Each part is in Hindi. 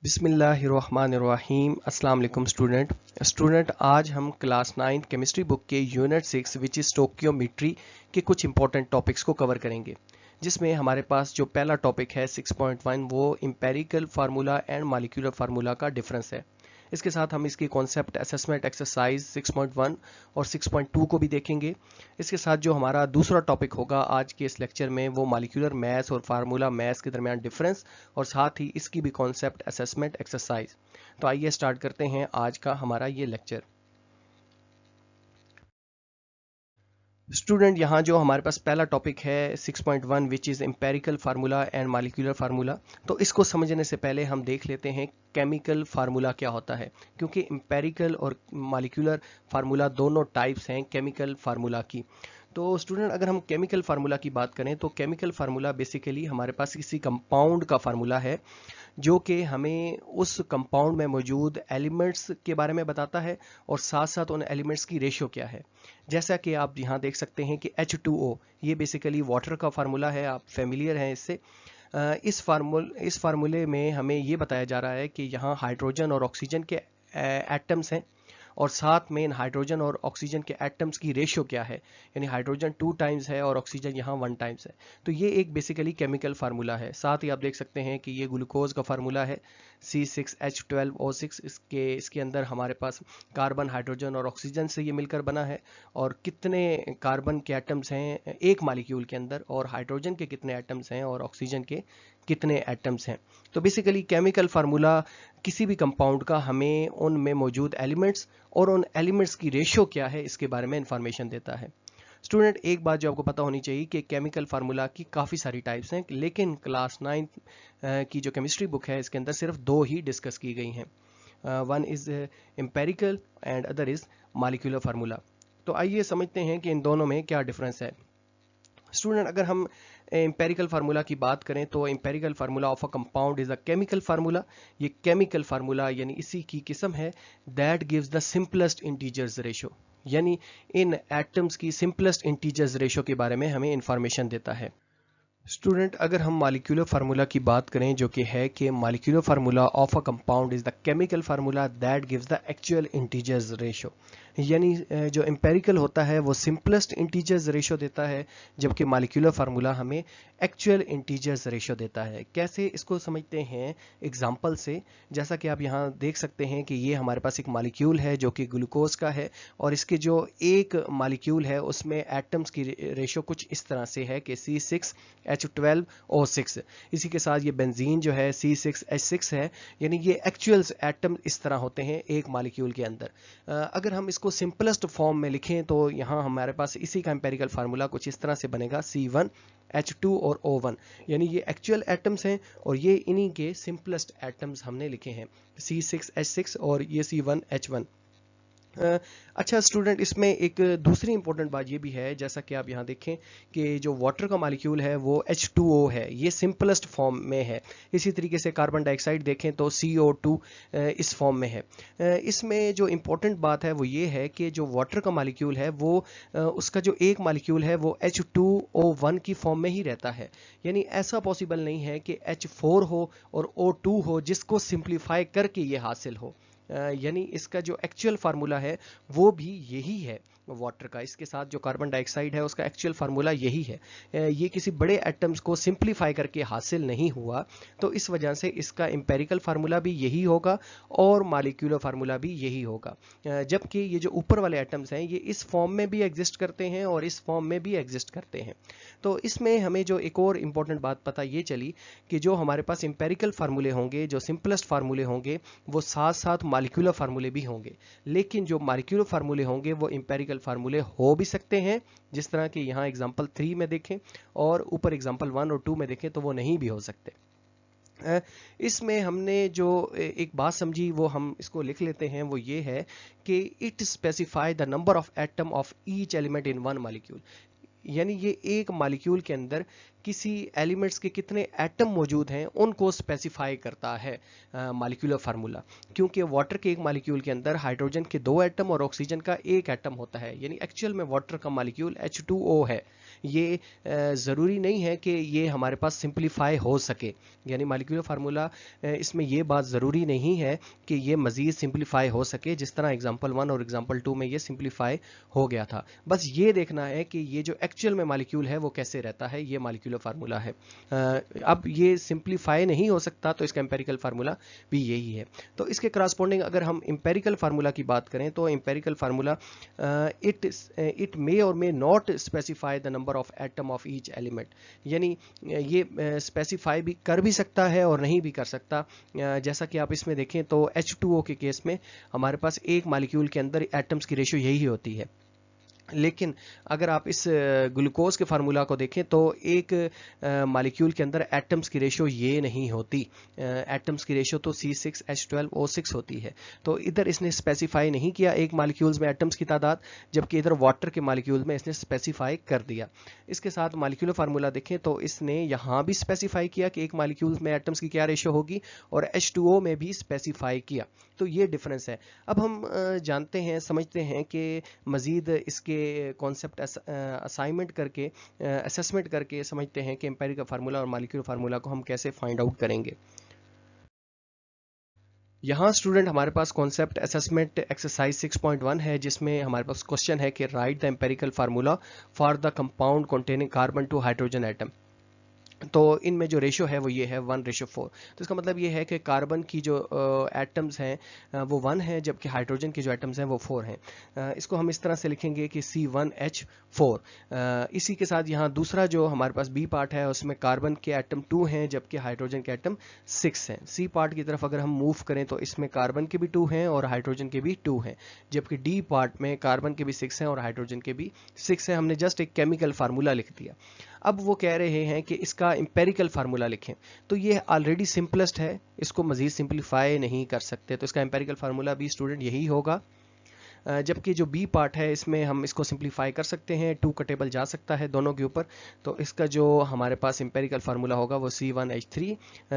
बिस्मिल्लाहिर्रहमानिर्रहीम। अस्सलाम वालेकुम स्टूडेंट आज हम क्लास 9 केमिस्ट्री बुक के यूनिट 6 विच इज़ स्टोकियोमेट्री के कुछ इंपॉर्टेंट टॉपिक्स को कवर करेंगे, जिसमें हमारे पास जो पहला टॉपिक है 6.1 वो empirical formula and molecular formula का डिफरेंस है। इसके साथ हम इसकी कॉन्सेप्ट असेसमेंट एक्सरसाइज 6.1 और 6.2 को भी देखेंगे। इसके साथ जो हमारा दूसरा टॉपिक होगा आज के इस लेक्चर में वो मॉलिक्यूलर मैथ्स और फार्मूला मैथ्स के दरमियान डिफरेंस और साथ ही इसकी भी कॉन्सेप्ट असेसमेंट एक्सरसाइज। तो आइए स्टार्ट करते हैं आज का हमारा ये लेक्चर। स्टूडेंट यहाँ जो हमारे पास पहला टॉपिक है 6.1 which is empirical formula and molecular formula. तो इसको समझने से पहले हम देख लेते हैं केमिकल फार्मूला क्या होता है, क्योंकि एम्पेरिकल और मॉलिक्यूलर फार्मूला दोनों टाइप्स हैं केमिकल फार्मूला की। तो स्टूडेंट अगर हम केमिकल फार्मूला की बात करें तो केमिकल फार्मूला बेसिकली हमारे पास किसी कंपाउंड का फार्मूला है जो कि हमें उस कंपाउंड में मौजूद एलिमेंट्स के बारे में बताता है और साथ साथ उन एलिमेंट्स की रेशियो क्या है। जैसा कि आप यहाँ देख सकते हैं कि H2O ये बेसिकली वाटर का फार्मूला है, आप फेमिलियर हैं इससे। इस फार्मूले में हमें ये बताया जा रहा है कि यहाँ हाइड्रोजन और ऑक्सीजन के एटम्स हैं और साथ में इन हाइड्रोजन और ऑक्सीजन के एटम्स की रेशियो क्या है, यानी हाइड्रोजन 2 टाइम्स है और ऑक्सीजन यहाँ 1 टाइम्स है। तो ये एक बेसिकली केमिकल फार्मूला है। साथ ही आप देख सकते हैं कि ये ग्लूकोज का फार्मूला है C6H12O6। इसके अंदर हमारे पास कार्बन, हाइड्रोजन और ऑक्सीजन से ये मिलकर बना है। और कितने कार्बन के एटम्स हैं एक मॉलिक्यूल के अंदर, और हाइड्रोजन के कितने एटम्स हैं और ऑक्सीजन के कितने एटम्स हैं। तो बेसिकली केमिकल फार्मूला किसी भी कंपाउंड का हमें उनमें मौजूद एलिमेंट्स और उन एलिमेंट्स की रेशियो क्या है इसके बारे में इंफॉर्मेशन देता है। स्टूडेंट एक बात जो आपको पता होनी चाहिए कि केमिकल फार्मूला की काफ़ी सारी टाइप्स हैं, लेकिन क्लास 9 की जो केमिस्ट्री बुक है इसके अंदर सिर्फ 2 ही डिस्कस की गई हैं। One is empirical and other is molecular formula. तो आइए समझते हैं कि इन दोनों में क्या डिफरेंस है। स्टूडेंट अगर हम एम्पेरिकल फार्मूला की बात करें तो empirical formula of a compound is a chemical formula. ये केमिकल फार्मूला यानी इसी की किस्म है that gives the simplest integers ratio, यानी इन एटम्स की सिंपलेस्ट इंटीजर्स रेशो के बारे में हमें इंफॉर्मेशन देता है। स्टूडेंट अगर हम मॉलिक्यूलर फार्मूला की बात करें जो कि है कि molecular formula of a compound is the chemical formula that gives the actual integers ratio, यानी जो एम्पेरिकल होता है वो सिंपलेस्ट इंटीजर्स रेशो देता है, जबकि मॉलिक्यूलर फार्मूला हमें एक्चुअल इंटीजर्स रेशो देता है। कैसे इसको समझते हैं एग्जांपल से। जैसा कि आप यहाँ देख सकते हैं कि ये हमारे पास एक मॉलिक्यूल है जो कि ग्लूकोज का है, और इसके जो एक मॉलिक्यूल है उसमें एटम्स की रेशो कुछ इस तरह से है कि C6H12O6। इसी के साथ ये बेंजीन जो है C6H6 है, यानी ये एक्चुअल एटम इस तरह होते हैं एक मॉलिक्यूल के अंदर। अगर हम इसको सिंपलेस्ट फॉर्म में लिखें तो यहाँ हमारे पास इसी का एम्पेरिकल फार्मूला कुछ इस तरह से बनेगा C1H2 और O1, यानी ये एक्चुअल एटम्स हैं और ये इन्हीं के सिंपलेस्ट एटम्स हमने लिखे हैं C6H6 और ये C1H1। अच्छा स्टूडेंट इसमें एक दूसरी इंपॉर्टेंट बात ये भी है, जैसा कि आप यहाँ देखें कि जो वाटर का मॉलिक्यूल है वो H2O है, ये सिंपलेस्ट फॉर्म में है। इसी तरीके से कार्बन डाइऑक्साइड देखें तो CO2 इस फॉर्म में है। इसमें जो इम्पोर्टेंट बात है वो ये है कि जो वाटर का मॉलिक्यूल है वो उसका जो एक मॉलिक्यूल है वो H2O1 की फॉर्म में ही रहता है, यानी ऐसा पॉसिबल नहीं है कि H4 हो और O2 हो जिसको सिंप्लीफाई करके ये हासिल हो। यानी इसका जो एक्चुअल फार्मूला है वो भी यही है वाटर का। इसके साथ जो कार्बन डाइऑक्साइड है उसका एक्चुअल फार्मूला यही है। ये किसी बड़े एटम्स को सिंप्लीफाई करके हासिल नहीं हुआ, तो इस वजह से इसका एम्पेरिकल फार्मूला भी यही होगा और मॉलिक्यूलर फार्मूला भी यही होगा। जबकि ये जो ऊपर वाले एटम्स हैं ये इस फॉर्म में भी एग्जिस्ट करते हैं और इस फॉर्म में भी एग्जिस्ट करते हैं। तो इसमें हमें जो एक और इम्पॉर्टेंट बात पता ये चली कि जो हमारे पास एम्पेरिकल फार्मूले होंगे, जो सिंपलेस्ट फार्मूले होंगे, वो साथ साथ मॉलिक्यूलर फार्मूले भी होंगे। लेकिन जो मॉलिक्यूलर फार्मूले होंगे वो एम्पेरिकल फार्मूले हो भी सकते हैं, जिस तरह कि यहाँ एग्जांपल 3 में देखें, और ऊपर एग्जांपल 1 और 2 में देखें तो वो नहीं भी हो सकते। इसमें हमने जो एक बात समझी वो हम इसको लिख लेते हैं, वो ये है कि it specify the number of atom of each element in one molecule, यानी ये एक मॉलिक्यूल के अंदर किसी एलिमेंट्स के कितने एटम मौजूद हैं उनको स्पेसिफाई करता है मॉलिक्यूलर फार्मूला। क्योंकि वाटर के एक मॉलिक्यूल के अंदर हाइड्रोजन के 2 एटम और ऑक्सीजन का 1 एटम होता है, यानी एक्चुअल में वाटर का मॉलिक्यूल H2O है, ये ज़रूरी नहीं है कि ये हमारे पास सिंप्लीफाई हो सके, यानी मालिक्यूलर फार्मूला इसमें ये बात ज़रूरी नहीं है कि ये मज़ीद सिंप्लीफाई हो सके, जिस तरह एग्जांपल 1 और एग्जांपल 2 में ये सिंप्लीफाई हो गया था। बस ये देखना है कि ये जो एक्चुअल में मालिक्यूल है वो कैसे रहता है, ये मालिक्यूलर फार्मूला है। अब ये सिंप्लीफाई नहीं हो सकता तो इसका एम्पेरिकल फार्मूला भी यही है। तो इसके करस्पॉन्डिंग अगर हम एम्पेरिकल फार्मूला की बात करें तो एम्पेरिकल फार्मूला इट मे और may not specify the number of atom of each element, यानी ये स्पेसिफाई भी कर भी सकता है और नहीं भी कर सकता। जैसा कि आप इसमें देखें तो H2O के केस में हमारे पास एक मॉलिक्यूल के अंदर एटम्स की रेशियो यही होती है, लेकिन अगर आप इस ग्लूकोज के फार्मूला को देखें तो एक मॉलिक्यूल के अंदर एटम्स की रेशियो ये नहीं होती। एटम्स की रेशियो तो C6H12O6 होती है। तो इधर इसने स्पेसिफाई नहीं किया एक मॉलिक्यूल्स में एटम्स की तादाद, जबकि इधर वाटर के मॉलिक्यूल में इसने स्पेसिफाई कर दिया। इसके साथ मॉलिक्यूलर फार्मूला देखें तो इसने यहाँ भी स्पेसिफाई किया कि एक मॉलिक्यूल में एटम्स की क्या रेशियो होगी, और H2O में भी स्पेसिफाई किया। तो ये डिफरेंस है। अब हम जानते हैं, समझते हैं कि मज़ीद इसके कॉन्सेप्ट असाइनमेंट करके, असेसमेंट करके समझते हैं कि एम्पेरिकल फार्मूला और मॉलिक्यूलर फार्मूला को हम कैसे फाइंड आउट करेंगे। यहाँ स्टूडेंट हमारे पास कॉन्सेप्ट असेसमेंट एक्सरसाइज 6.1 है, जिसमें हमारे पास क्वेश्चन है कि write the empirical formula for the compound containing carbon two hydrogen atom. तो इनमें जो रेशो है वो ये है 1:4। तो इसका मतलब ये है कि कार्बन की जो एटम्स हैं वो 1 है, जबकि हाइड्रोजन के जो एटम्स हैं वो 4 हैं। इसको हम इस तरह से लिखेंगे कि C1H4। इसी के साथ यहाँ दूसरा जो हमारे पास बी पार्ट है उसमें कार्बन के एटम 2 हैं, जबकि हाइड्रोजन के एटम 6 हैं। सी पार्ट की तरफ अगर हम मूव करें तो इसमें कार्बन के भी 2 हैं और हाइड्रोजन के भी 2 हैं, जबकि डी पार्ट में कार्बन के भी 6 हैं और हाइड्रोजन के भी 6 हैं। हमने जस्ट एक केमिकल फार्मूला लिख दिया। अब वो कह रहे हैं कि इसका एम्पेरिकल फार्मूला लिखें, तो ये ऑलरेडी सिंपलेस्ट है, इसको मजीद सिंप्लीफाई नहीं कर सकते। तो इसका एम्पेरिकल फार्मूला भी स्टूडेंट यही होगा। जबकि जो बी पार्ट है इसमें हम इसको सिंप्लीफाई कर सकते हैं, 2 का टेबल जा सकता है दोनों के ऊपर। तो इसका जो हमारे पास एम्पेरिकल फार्मूला होगा वो C1H3।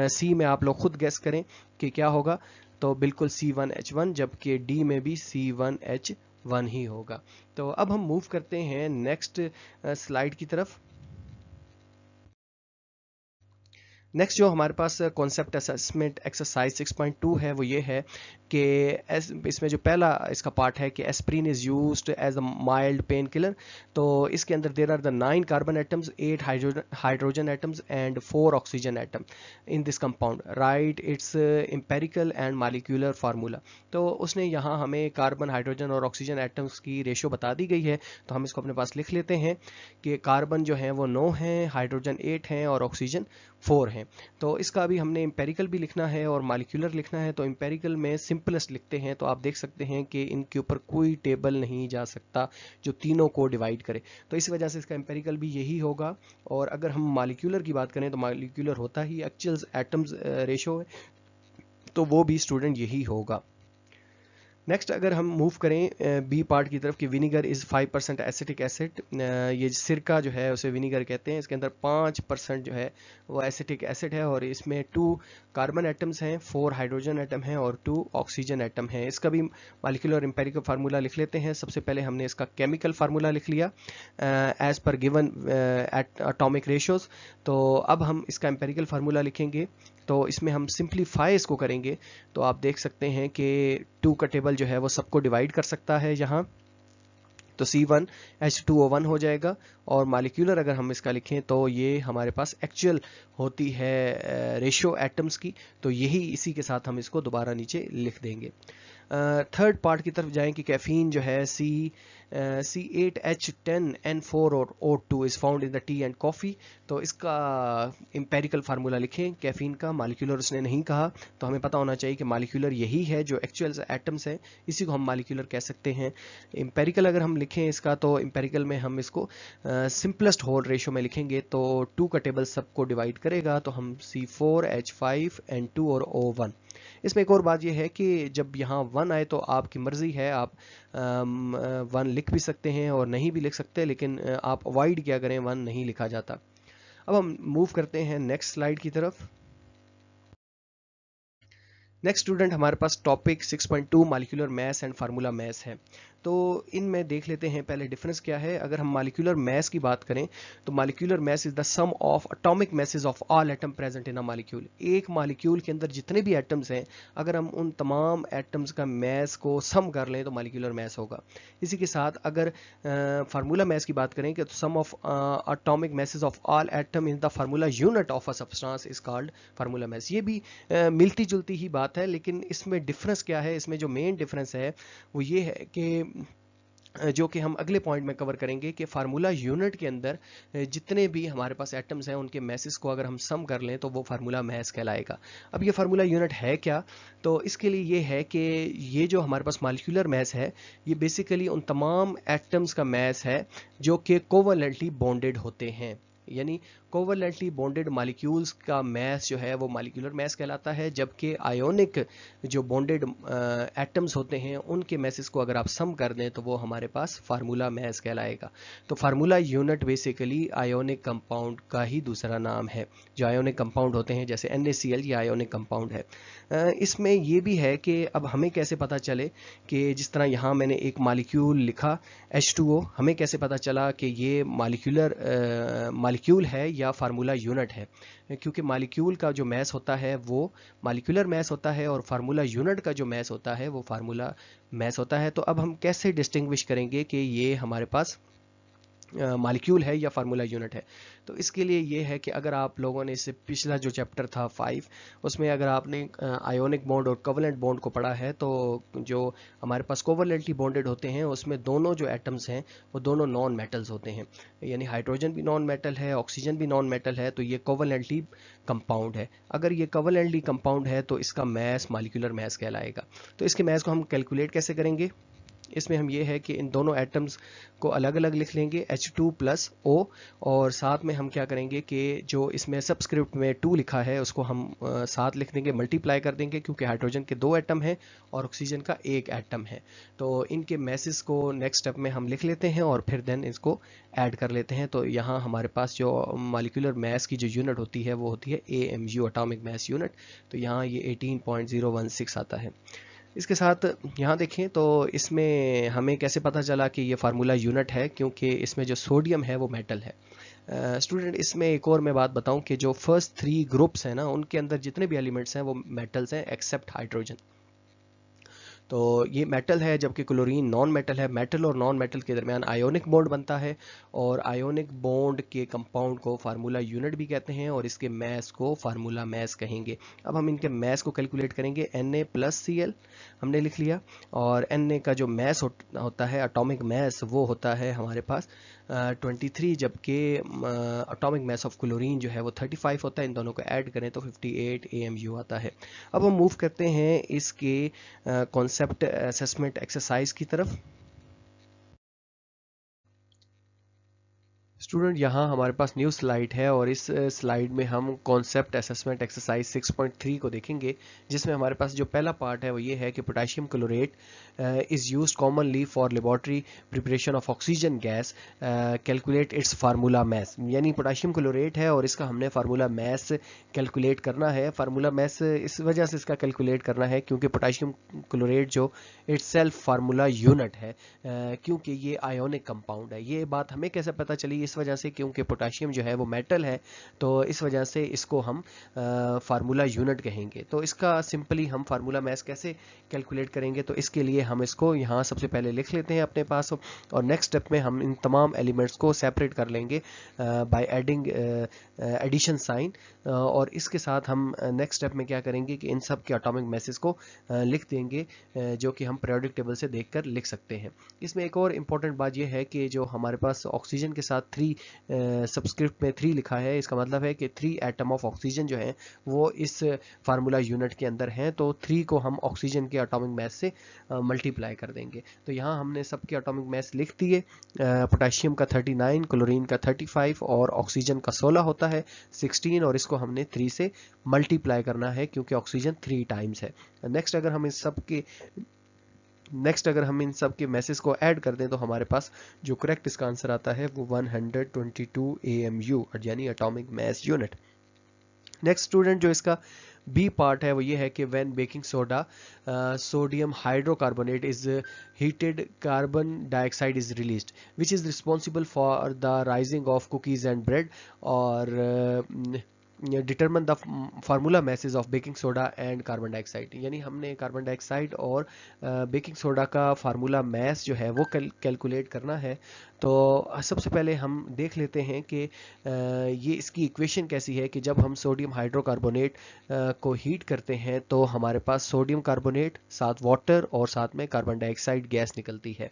सी में आप लोग खुद गेस करें कि क्या होगा, तो बिल्कुल C1H1, जबकि डी में भी C1H1 ही होगा। तो अब हम मूव करते हैं नेक्स्ट स्लाइड की तरफ। नेक्स्ट जो हमारे पास कॉन्सेप्ट असेसमेंट एक्सरसाइज 6.2 है वो ये है कि इसमें जो पहला इसका पार्ट है कि aspirin is used as a mild pain killer. तो इसके अंदर there are the 9 carbon atoms, 8 hydrogen atoms and 4 oxygen atom in this compound. Right it's empirical and molecular formula. तो उसने यहाँ हमें कार्बन, हाइड्रोजन और ऑक्सीजन एटम्स की रेशो बता दी गई है, तो हम इसको अपने पास लिख लेते हैं कि कार्बन जो है वो 9 हैं, हाइड्रोजन 8 हैं और ऑक्सीजन 4 हैं। तो इसका भी हमने एम्पेरिकल भी लिखना है और मॉलिक्यूलर लिखना है। तो एम्पेरिकल में सिंपलेस्ट लिखते हैं, तो आप देख सकते हैं कि इनके ऊपर कोई टेबल नहीं जा सकता जो तीनों को डिवाइड करे, तो इस वजह से इसका एम्पेरिकल भी यही होगा। और अगर हम मॉलिक्यूलर की बात करें तो मॉलिक्यूलर होता ही एक्चुअल एटम्स रेशो है, तो वो भी स्टूडेंट यही होगा। नेक्स्ट अगर हम मूव करें बी पार्ट की तरफ कि विनीगर इज़ 5% एसिटिक एसिड। ये सिरका जो है उसे विनीगर कहते हैं। इसके अंदर 5% जो है वो एसिटिक एसिड है और इसमें 2 कार्बन एटम्स हैं, 4 हाइड्रोजन एटम हैं और 2 ऑक्सीजन एटम हैं। इसका भी मॉलिक्यूलर एम्पेरिकल फार्मूला लिख लेते हैं। सबसे पहले हमने इसका केमिकल फार्मूला लिख लिया as per given atomic ratios. तो अब हम इसका एम्पेरिकल फार्मूला लिखेंगे, तो इसमें हम सिंप्लीफाई इसको करेंगे। तो आप देख सकते हैं कि 2 का टेबल जो है वो सबको डिवाइड कर सकता है यहाँ, तो C1H2O1 हो जाएगा। और मॉलिक्यूलर अगर हम इसका लिखें तो ये हमारे पास एक्चुअल होती है रेशियो एटम्स की, तो यही इसी के साथ हम इसको दोबारा नीचे लिख देंगे। थर्ड पार्ट की तरफ जाएं कि कैफीन जो है C8H10N4 और O2 is found in the T and coffee. तो इसका एम्पेरिकल फार्मूला लिखें कैफीन का, मॉलिक्यूलर उसने नहीं कहा, तो हमें पता होना चाहिए कि मॉलिक्यूलर यही है, जो एक्चुअल एटम्स हैं इसी को हम मॉलिक्यूलर कह सकते हैं। एम्पेरिकल अगर हम लिखें इसका, तो एम्पेरिकल में हम इसको सिंपलेस्ट होल रेशियो में लिखेंगे, तो 2 का टेबल सबको डिवाइड करेगा, तो हम C4H5N2 और O1। इसमें एक और बात यह है कि जब यहाँ 1 आए तो आपकी मर्जी है, आप 1 लिख भी सकते हैं और नहीं भी लिख सकते, लेकिन आप अवॉइड क्या करें, 1 नहीं लिखा जाता। अब हम मूव करते हैं नेक्स्ट स्लाइड की तरफ। नेक्स्ट स्टूडेंट हमारे पास topic 6.2 molecular mass and formula mass है। तो इनमें देख लेते हैं पहले डिफरेंस क्या है। अगर हम मॉलिक्यूलर मास की बात करें तो molecular mass is the sum of atomic masses of all atom present in a molecule. एक मॉलिक्यूल के अंदर जितने भी एटम्स हैं, अगर हम उन तमाम एटम्स का मास को सम कर लें तो मॉलिक्यूलर मास होगा। इसी के साथ अगर फार्मूला मास की बात करें कि sum of atomic masses of all atom in the formula unit of a substance is called formula mass. ये भी मिलती जुलती ही बात है, लेकिन इसमें डिफरेंस क्या है, इसमें जो मेन डिफरेंस है वो ये है कि जो कि हम अगले पॉइंट में कवर करेंगे कि फार्मूला यूनिट के अंदर जितने भी हमारे पास एटम्स हैं उनके मैसेस को अगर हम सम कर लें तो वो फार्मूला मास कहलाएगा। अब ये फार्मूला यूनिट है क्या? तो इसके लिए ये है कि ये जो हमारे पास मॉलिक्यूलर मास है ये बेसिकली उन तमाम एटम्स का मास है जो कि कोवलेंटली बॉन्डेड होते हैं। यानी कोवलेंटली बॉन्डेड मॉलिक्यूल्स का मास जो है वो मॉलिक्यूलर मास कहलाता है, जबकि आयोनिक जो बॉन्डेड एटम्स होते हैं उनके मैसेस को अगर आप सम कर दें तो वो हमारे पास फार्मूला मास कहलाएगा। तो formula unit basically ionic compound का ही दूसरा नाम है। जो आयोनिक कंपाउंड होते हैं जैसे NaCl, ये आयोनिक कंपाउंड है। इसमें ये भी है कि अब हमें कैसे पता चले कि जिस तरह यहाँ मैंने एक मॉलिक्यूल लिखा H2O, हमें कैसे पता चला कि ये मॉलिक्यूल है या फार्मूला यूनिट है? क्योंकि मॉलिक्यूल का जो मास होता है वो मॉलिक्यूलर मास होता है और फार्मूला यूनिट का जो मास होता है वो फार्मूला मास होता है। तो अब हम कैसे डिस्टिंग्विश करेंगे कि ये हमारे पास मॉलिक्यूल है या फार्मूला यूनिट है? तो इसके लिए ये है कि अगर आप लोगों ने इससे पिछला जो चैप्टर था 5, उसमें अगर आपने आयोनिक बॉन्ड और कोवलेंट बॉन्ड को पढ़ा है तो जो हमारे पास कोवलेंटली बॉन्डेड होते हैं उसमें दोनों जो एटम्स हैं वो दोनों नॉन मेटल्स होते हैं। यानी हाइड्रोजन भी नॉन मेटल है, ऑक्सीजन भी नॉन मेटल है, तो ये कोवलेंटली कंपाउंड है। अगर ये कोवलेंटली कंपाउंड है तो इसका मास मॉलिक्यूलर मास कहलाएगा। तो इसके मास को हम कैलकुलेट कैसे करेंगे? इसमें हम ये है कि इन दोनों एटम्स को अलग अलग लिख लेंगे H2 प्लस O, और साथ में हम क्या करेंगे कि जो इसमें सबस्क्रिप्ट में 2 लिखा है उसको हम साथ लिख देंगे, मल्टीप्लाई कर देंगे, क्योंकि हाइड्रोजन के 2 एटम हैं और ऑक्सीजन का 1 एटम है। तो इनके मैसेस को नेक्स्ट स्टेप में हम लिख लेते हैं और फिर देन इसको ऐड कर लेते हैं। तो यहाँ हमारे पास जो मॉलिक्यूलर मास की जो यूनिट होती है वो होती है AMU, एटॉमिक मास यूनिट। तो यहाँ ये 18.016 आता है। इसके साथ यहाँ देखें तो इसमें हमें कैसे पता चला कि ये फार्मूला यूनिट है, क्योंकि इसमें जो सोडियम है वो मेटल है। स्टूडेंट इसमें एक और मैं बात बताऊं कि जो फर्स्ट 3 ग्रुप्स हैं ना, उनके अंदर जितने भी एलिमेंट्स हैं वो मेटल्स हैं एक्सेप्ट हाइड्रोजन। तो ये मेटल है, जबकि क्लोरीन नॉन मेटल है। मेटल और नॉन मेटल के दरमियान आयोनिक बॉन्ड बनता है और आयोनिक बॉन्ड के कंपाउंड को फार्मूला यूनिट भी कहते हैं और इसके मास को फार्मूला मास कहेंगे। अब हम इनके मास को कैलकुलेट करेंगे। Na प्लस Cl हमने लिख लिया, और Na का जो मास होता है एटॉमिक मास वो होता है हमारे पास 23, जबकि एटॉमिक मास ऑफ क्लोरीन जो है वो 35 होता है। इन दोनों को ऐड करें तो 58 AMU आता है। अब हम मूव करते हैं इसके कॉन्सेप्ट असेसमेंट एक्सरसाइज की तरफ। स्टूडेंट यहाँ हमारे पास न्यू स्लाइड है और इस स्लाइड में हम कॉन्सेप्ट असेसमेंट एक्सरसाइज 6.3 को देखेंगे, जिसमें हमारे पास जो पहला पार्ट है वो ये है कि potassium chlorate is used commonly for laboratory preparation of oxygen gas, calculate its formula mass. यानी पोटेशियम क्लोरेट है और इसका हमने फार्मूला मास कैलकुलेट करना है। फार्मूला मास इस वजह से इसका कैलकुलेट करना है क्योंकि पोटेशियम क्लोरेट जो इट्सेल्फ फार्मूला यूनिट है, क्योंकि ये आयोनिक कंपाउंड है। ये बात हमें कैसे पता चली? इस वजह से क्योंकि पोटेशियम जो है वो मेटल है, तो इस वजह से इसको हम फार्मूला यूनिट कहेंगे। तो इसका सिंपली हम फार्मूला मास कैसे कैलकुलेट करेंगे? तो इसके लिए हम इसको यहाँ सबसे पहले लिख लेते हैं अपने पास, और नेक्स्ट स्टेप में हम इन तमाम एलिमेंट्स को सेपरेट कर लेंगे बाय एडिंग एडिशन साइन। और इसके साथ हम नेक्स्ट स्टेप में क्या करेंगे कि इन सब के एटॉमिक मासेस को लिख देंगे, जो कि हम पीरियोडिक टेबल से देखकर लिख सकते हैं। इसमें एक और इम्पॉर्टेंट बात यह है कि जो हमारे पास ऑक्सीजन के साथ 3 सबस्क्रिप्ट में 3 लिखा है, इसका मतलब है कि 3 एटम ऑफ ऑक्सीजन जो है वो इस फार्मूला यूनिट के अंदर हैं। तो 3 को हम ऑक्सीजन के एटॉमिक मास से मल्टीप्लाई कर देंगे। तो यहाँ हमने सबके एटॉमिक मास लिख दिए। पोटेशियम का 39, क्लोरीन का 35 और ऑक्सीजन का 16 होता है 16, और इसको हमने 3 से मल्टीप्लाई करना है क्योंकि ऑक्सीजन 3 टाइम्स है। नेक्स्ट अगर हम इन सब के मैसेज को ऐड कर दें तो हमारे पास जो करेक्ट इसका आंसर आता है वो 122 AMU, यानी atomic mass unit. Next student जो इसका बी पार्ट है वो ये है कि when baking soda sodium hydrocarbonate is heated, carbon dioxide is released, which is responsible for the rising of cookies and bread, or determine the formula masses of baking soda and carbon dioxide। यानी हमने कार्बन डाइऑक्साइड और बेकिंग सोडा का फार्मूला मैस जो है वो कैलकुलेट करना है। तो सबसे पहले हम देख लेते हैं कि ये इसकी इक्वेशन कैसी है कि जब हम सोडियम हाइड्रोकार्बोनेट को हीट करते हैं तो हमारे पास सोडियम कार्बोनेट, साथ वाटर और साथ में कार्बन डाइऑक्साइड गैस निकलती है।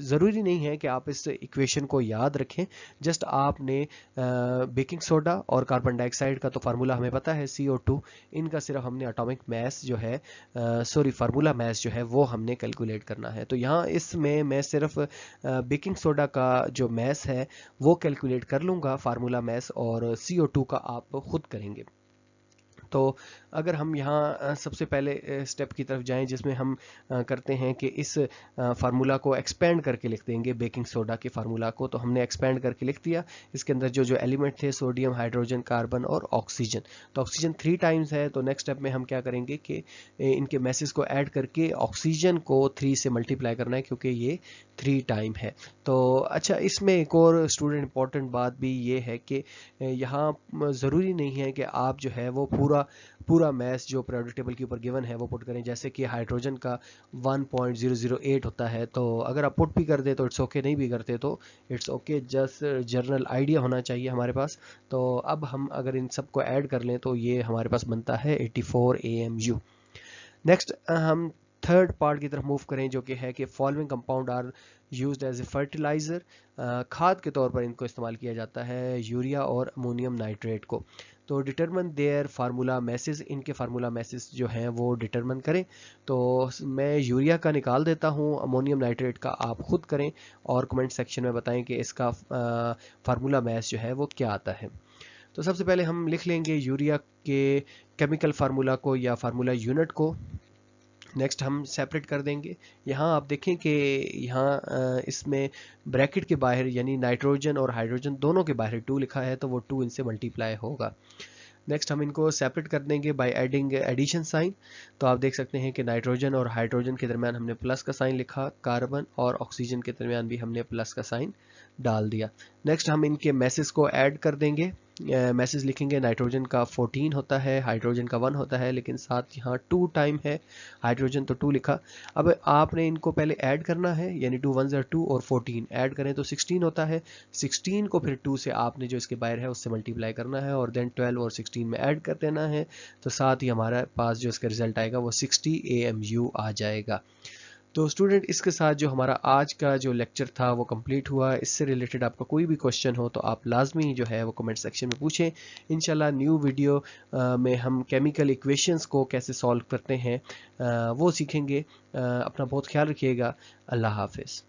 ज़रूरी नहीं है कि आप इस इक्वेशन को याद रखें, जस्ट आपने बेकिंग सोडा और कार्बन डाइऑक्साइड का तो फार्मूला हमें पता है CO2, इनका सिर्फ हमने एटॉमिक मैस जो है फार्मूला मैस जो है वो हमने कैलकुलेट करना है। तो यहाँ इसमें मैं सिर्फ बेकिंग सोडा का जो मैस है वो कैलकुलेट कर लूँगा फार्मूला मैस, और CO2 का आप खुद करेंगे। तो अगर हम यहाँ सबसे पहले स्टेप की तरफ जाएं जिसमें हम करते हैं कि इस फार्मूला को एक्सपेंड करके लिख देंगे बेकिंग सोडा के फार्मूला को। तो हमने एक्सपेंड करके लिख दिया। इसके अंदर जो जो एलिमेंट थे सोडियम, हाइड्रोजन, कार्बन और ऑक्सीजन, तो ऑक्सीजन 3 टाइम्स है। तो नेक्स्ट स्टेप में हम क्या करेंगे कि इनके मैसेज को ऐड करके ऑक्सीजन को 3 से मल्टीप्लाई करना है क्योंकि ये 3 टाइम है। तो अच्छा, इसमें एक और स्टूडेंट इंपॉर्टेंट बात भी ये है कि यहाँ ज़रूरी नहीं है कि आप जो है वो पूरा मैस जो पीरियोडिक टेबल के ऊपर गिवन है वो पुट करें। जैसे कि हाइड्रोजन का 1.008 होता है, तो अगर आप पुट भी कर दे तो इट्स ओके, नहीं भी करते तो it's okay, just general idea होना चाहिए हमारे पास। तो अब हम अगर इन सबको ऐड कर लें तो ये हमारे पास बनता है 84 AMU। नेक्स्ट हम थर्ड पार्ट की तरफ मूव करें जो कि है कि following compound are used as a fertilizer, खाद के तौर पर इनको इस्तेमाल किया जाता है यूरिया और अमोनियम नाइट्रेट को। तो डिटरमिन देयर फार्मूला मैसेज, इनके फार्मूला मैसेज जो हैं वो डिटरमिन करें। तो मैं यूरिया का निकाल देता हूँ, अमोनियम नाइट्रेट का आप खुद करें और कमेंट सेक्शन में बताएं कि इसका फार्मूला मैस जो है वो क्या आता है। तो सबसे पहले हम लिख लेंगे यूरिया के केमिकल फार्मूला को या फार्मूला यूनिट को। नेक्स्ट हम सेपरेट कर देंगे। यहाँ आप देखें कि यहाँ इसमें ब्रैकेट के बाहर यानी नाइट्रोजन और हाइड्रोजन दोनों के बाहर 2 लिखा है, तो वो 2 इनसे मल्टीप्लाई होगा। नेक्स्ट हम इनको सेपरेट कर देंगे बाय एडिंग एडिशन साइन। तो आप देख सकते हैं कि नाइट्रोजन और हाइड्रोजन के दरमियान हमने प्लस का साइन लिखा, कार्बन और ऑक्सीजन के दरमियान भी हमने प्लस का साइन डाल दिया। नेक्स्ट हम इनके मैसेज को ऐड कर देंगे। मैसेज लिखेंगे, नाइट्रोजन का 14 होता है, हाइड्रोजन का 1 होता है, लेकिन साथ यहाँ 2 टाइम है, हाइड्रोजन तो 2 लिखा। अब आपने इनको पहले ऐड करना है, यानी 2 1 2 और 14 ऐड करें तो 16 होता है। 16 को फिर 2 से आपने जो इसके बाहर है उससे मल्टीप्लाई करना है और देन 12 और 16 में ऐड कर देना है। तो साथ ही हमारे पास जो इसका रिजल्ट आएगा वो 60 AMU आ जाएगा। तो स्टूडेंट, इसके साथ जो हमारा आज का जो लेक्चर था वो कंप्लीट हुआ। इससे रिलेटेड आपका कोई भी क्वेश्चन हो तो आप लाजमी जो है वो कमेंट सेक्शन में पूछें। इंशाल्लाह न्यू वीडियो में हम केमिकल इक्वेशंस को कैसे सॉल्व करते हैं वो सीखेंगे। अपना बहुत ख्याल रखिएगा। अल्लाह हाफिज़।